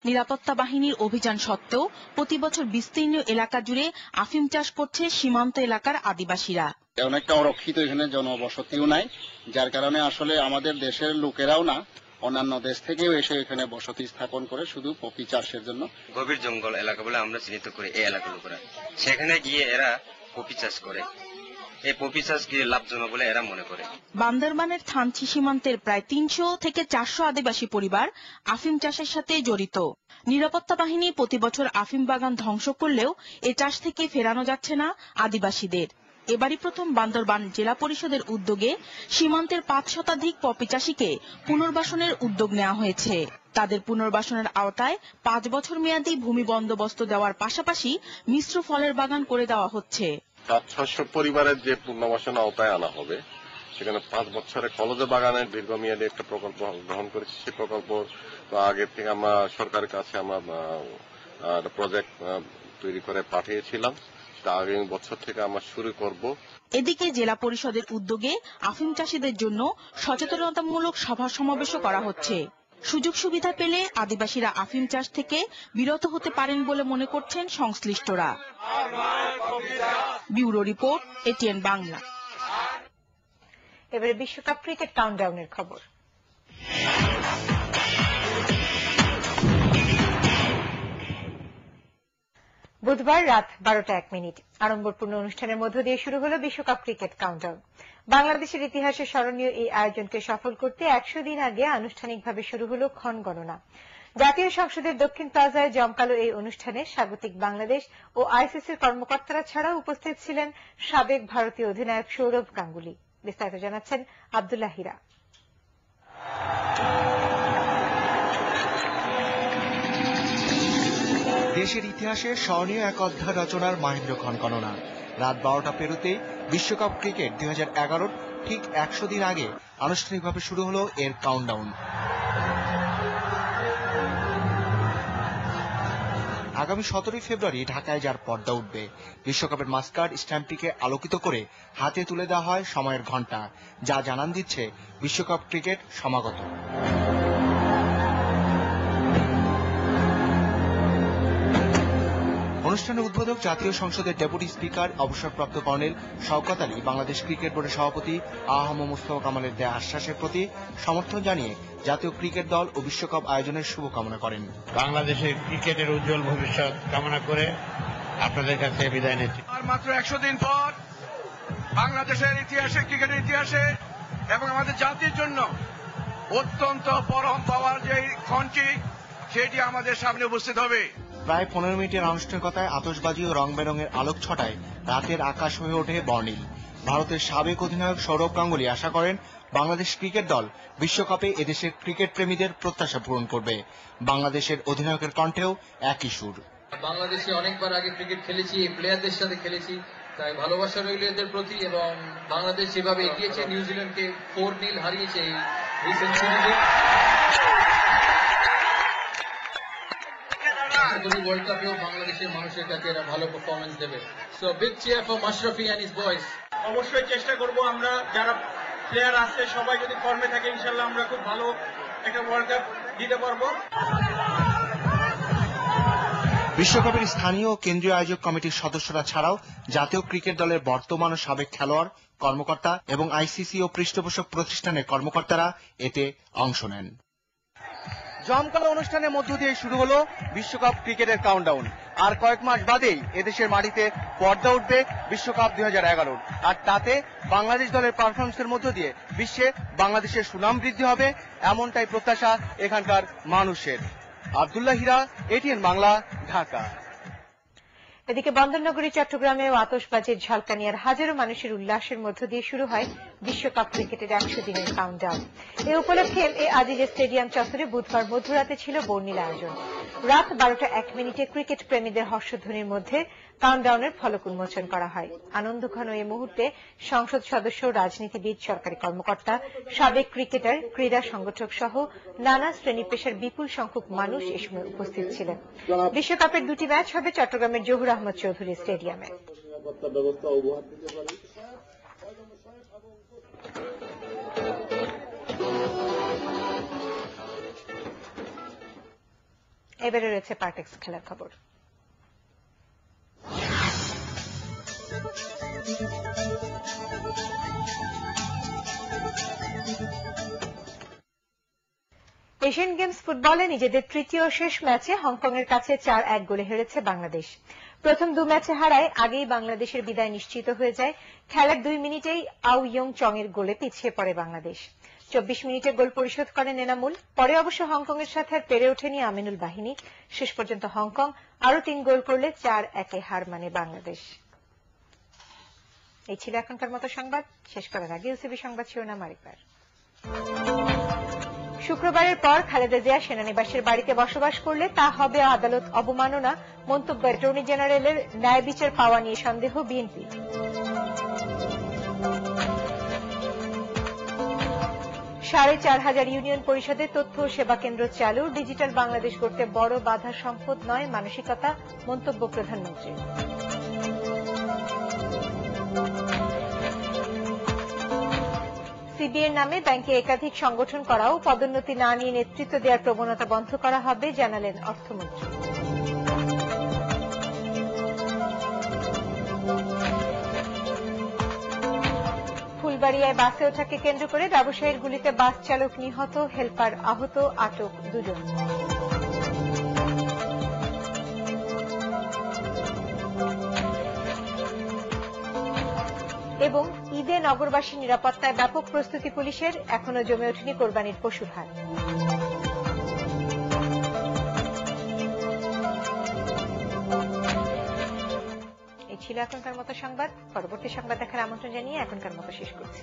নিরাপত্তা বাহিনীর অভিযান সত্ত্বেও প্রতি বছর বিস্তীর্ণ এলাকা জুড়ে আফিম চাষ করছে সীমান্ত এলাকার আদিবাসীরা। অনেকটা অরক্ষিত, এখানে জনবসতিও নাই, যার কারণে আসলে আমাদের দেশের লোকেরাও না, অন্যান্য দেশ থেকেও এসে এখানে বসতি স্থাপন করে শুধু পপি চাষের জন্য। গভীর জঙ্গল এলাকা বলে আমরা চিহ্নিত করি এই এলাকার লোকেরা, সেখানে গিয়ে এরা পপি চাষ করে। এই পপি চাষ কি লাভজনক বলে এরা মনে করে। বান্দরবানের থানচি সীমান্তের প্রায় ৩০০ থেকে ৪০০ আদিবাসী পরিবার আফিম চাষের সাথে জড়িত। নিরাপত্তা বাহিনী প্রতি বছর আফিম বাগান ধ্বংস করলেও এ চাষ থেকে ফেরানো যাচ্ছে না আদিবাসীদের। এবারই প্রথম বান্দরবান জেলা পরিষদের উদ্যোগে সীমান্তের ৫ শতাধিক পপি চাষীকে পুনর্বাসনের উদ্যোগ নেওয়া হয়েছে। তাদের পুনর্বাসনের আওতায় ৫ বছর মেয়াদী ভূমি বন্দোবস্ত দেওয়ার পাশাপাশি মিশ্র ফলের বাগান করে দেওয়া হচ্ছে। ৫০০ পরিবারের যে পুনর্বাসন আওতায় আনা হবে, সেখানে ৫ বছরের কলজ বাগানের দীর্ঘমেয়াদী একটা প্রকল্প গ্রহণ করেছি। সেই প্রকল্প আগে থেকে আমরা সরকারের কাছে আমরা প্রজেক্ট তৈরি করে পাঠিয়েছিলাম, সেটা আগামী বছর থেকে আমরা শুরু করব। এদিকে জেলা পরিষদের উদ্যোগে আফিম চাষীদের জন্য সচেতনতামূলক সভা সমাবেশও করা হচ্ছে। সুযোগ সুবিধা পেলে আদিবাসীরা আফিম চাষ থেকে বিরত হতে পারেন বলে মনে করছেন সংশ্লিষ্টরা। Bureau report, ATN Bangla. এবারে বিশ্বকাপ ক্রিকেট কাউন্টডাউনের খবর। বুধবার রাত 12টা 1 মিনিট আড়ম্বরপূর্ণ অনুষ্ঠানের মধ্য দিয়ে শুরু হলো বিশ্বকাপ ক্রিকেট কাউন্টডাউন। বাংলাদেশের ইতিহাসে স্মরণীয় এই আয়োজনকে সফল করতে 100 দিন আগে আনুষ্ঠানিকভাবে শুরু হলো ক্ষণ গণনা। জাতীয় সংসদের দক্ষিণ প্লাজায় জমকালো এই অনুষ্ঠানে স্বাগতিক বাংলাদেশ ও আইসিসির কর্মকর্তারা ছাড়াও উপস্থিত ছিলেন সাবেক ভারতীয় অধিনায়ক সৌরভ গাঙ্গুলী। বিস্তারিত জানাচ্ছেন আব্দুল্লাহ হীরা। দেশের ইতিহাসে স্মরণীয় এক অধ্যায় রচনার মাহেন্দ্র ক্ষণ গণনা। রাত 12টা পেরোতেই বিশ্বকাপ ক্রিকেট 2011 ঠিক 100 দিন আগে আনুষ্ঠানিকভাবে শুরু হলো এর কাউন্টডাউন। আগামী 17 ফেব্রুয়ারি ঢাকায় যার পর্দা উঠবে। বিশ্বকাপের মাস্কাট স্ট্যাম্পটিকে আলোকিত করে হাতে তুলে দেওয়া হয় সময়ের ঘণ্টা, যা জানান দিচ্ছে বিশ্বকাপ ক্রিকেট সমাগত। অনুষ্ঠানের উদ্বোধক জাতীয় সংসদের ডেপুটি স্পিকার অবসরপ্রাপ্ত কর্নেল শওকত আলী বাংলাদেশ ক্রিকেট বোর্ডের সভাপতি আহম মুস্তফা কামালের দেয়া আশ্বাসের প্রতি সমর্থন জানিয়ে জাতীয় ক্রিকেট দল ও বিশ্বকাপ আয়োজনের শুভকামনা করেন। বাংলাদেশের ক্রিকেটের উজ্জ্বল ভবিষ্যৎ কামনা করে আপনাদের কাছে বিদায় নিচ্ছি। আর মাত্র 100 দিন পর বাংলাদেশের ইতিহাসে, ক্রিকেটের ইতিহাসে এবং আমাদের জাতির জন্য অত্যন্ত পরম পাওয়ার যে ক্ষণটি, সেটি আমাদের সামনে উপস্থিত হবে। প্রায় 15 মিনিটের আনুষ্ঠানিকতায় আতশবাজি ও রং বেরঙের আলোক ছটায় রাতের আকাশ হয়ে ওঠে বর্ণিল। ভারতের সাবেক অধিনায়ক সৌরভ গাঙ্গুলী আশা করেন বাংলাদেশ ক্রিকেট দল বিশ্বকাপে এদেশের ক্রিকেট প্রেমীদের প্রত্যাশা পূরণ করবে। বাংলাদেশের অধিনায়কের কণ্ঠেও একই সুর। বাংলাদেশে অনেকবার আগে ক্রিকেট খেলেছি, এই প্লেয়ারদের সাথে খেলেছি, তাই ভালোবাসা রইল এদের প্রতি। এবং বাংলাদেশ যেভাবে এগিয়েছে, নিউজিল্যান্ডকে 4-0 হারিয়েছে এই রিসেন্ট সিরিজে, ওয়ার্ল্ড কাপেও বাংলাদেশের মানুষের কাছে এরা ভালো পারফরমেন্স দেবে। So big cheer for Mashrafe and his boys. অবশ্যই চেষ্টা করব, আমরা যারা প্লেয়ার আছে সবাই যদি ফর্মে থাকে, ইনশাআল্লাহ আমরা খুব ভালো একটা ওয়ার্ল্ড কাপ দিতে পারবো। বিশ্বকাপের স্থানীয় ও কেন্দ্রীয় আয়োজক কমিটির সদস্যরা ছাড়াও জাতীয় ক্রিকেট দলের বর্তমান ও সাবেক খেলোয়াড়, কর্মকর্তা এবং আইসিসি ও পৃষ্ঠপোষক প্রতিষ্ঠানের কর্মকর্তারা এতে অংশ নেন। জমকালো অনুষ্ঠানের মধ্য দিয়ে শুরু হলো বিশ্বকাপ ক্রিকেটের কাউন্টডাউন। আর কয়েক মাস বাদেই এদেশের মাটিতে পর্দা উঠবে বিশ্বকাপ 2011। আর তাতে বাংলাদেশ দলের পারফরমেন্সের মধ্য দিয়ে বিশ্বে বাংলাদেশের সুনাম বৃদ্ধি হবে, এমনটাই প্রত্যাশা এখানকার মানুষের। আব্দুল্লাহ হীরা, এটিএন বাংলা, ঢাকা। এদিকে বন্দরনগরী চট্টগ্রামেও আতশবাজির ঝলকানি আর হাজারো মানুষের উল্লাসের মধ্য দিয়ে শুরু হয় বিশ্বকাপ ক্রিকেটের 100 দিনের কাউন্টডাউন। এ উপলক্ষে আজিজে স্টেডিয়াম চত্বরে বুধবার মধ্যরাতে ছিল বর্ণিল আয়োজন। রাত 12টা 1 মিনিটে ক্রিকেট প্রেমীদের হর্ষধ্বনির মধ্যে কাউন্টডাউনের ফলক উন্মোচন করা হয়। আনন্দঘন এই মুহূর্তে সংসদ সদস্য, রাজনীতিবিদ, সরকারি কর্মকর্তা, সাবেক ক্রিকেটার, ক্রীড়া সংগঠক সহ নানা শ্রেণী পেশার বিপুল সংখ্যক মানুষ এ সময় উপস্থিত ছিলেন। বিশ্বকাপের 2টি ম্যাচ হবে চট্টগ্রামের জহুর আহমদ চৌধুরী স্টেডিয়ামে। এবারে রয়েছে পার্টেক্স খেলার খবর। এশিয়ান গেমস ফুটবলে নিজেদের তৃতীয় শেষ ম্যাচে হংকংয়ের কাছে 4-1 গোলে হেরেছে বাংলাদেশ। প্রথম 2 ম্যাচে হারায় আগেই বাংলাদেশের বিদায় নিশ্চিত হয়ে যায়। খেলার 2 মিনিটেই আউ ইয়ং চং এর গোলে পিছিয়ে পড়ে বাংলাদেশ। 24 মিনিটে গোল পরিশোধ করেন এনামুল। পরে অবশ্য হংকংয়ের সাথে আর পেরে ওঠেনি আমিনুল বাহিনী। শেষ পর্যন্ত হংকং আরো 3 গোল করলে 4-1 হার মানে বাংলাদেশ। এই ছিল এখনকার মতো সংবাদ। শেষ করার আগে ইউসিবি সংবাদ শিরোনাম আরেকবার। শুক্রবারের পর খালেদা জিয়া সেনানিবাসের বাড়িতে বসবাস করলে তা হবে আদালত অবমাননা, মন্তব্য অ্যাটর্নি জেনারেলের ন্যায় বিচার পাওয়া নিয়ে সন্দেহ বিএনপি। 4,500 ইউনিয়ন পরিষদে তথ্য ও সেবা কেন্দ্র চালু, ডিজিটাল বাংলাদেশ গড়তে বড় বাধা সম্পদ নয় মানসিকতা, মন্তব্য প্রধানমন্ত্রী। সিবিএর নামে ব্যাংকে একাধিক সংগঠন করাও পদোন্নতি না নিয়ে নেতৃত্ব দেওয়ার প্রবণতা বন্ধ করা হবে, জানালেন অর্থমন্ত্রী। ফুলবাড়িয়ায় বাসে ওঠাকে কেন্দ্র করে ব্যবসায়ীর গুলিতে বাস চালক নিহত, হেলপার আহত, আটক 2 জন। এবং ঈদে নগরবাসী নিরাপত্তায় ব্যাপক প্রস্তুতি পুলিশের, এখনো জমে ওঠেনি কোরবানির পশুর হাট। এই ছিল এখনকার মতো সংবাদ। পরবর্তী সংবাদ দেখার আমন্ত্রণ জানিয়ে এখনকার মতো শেষ করছি।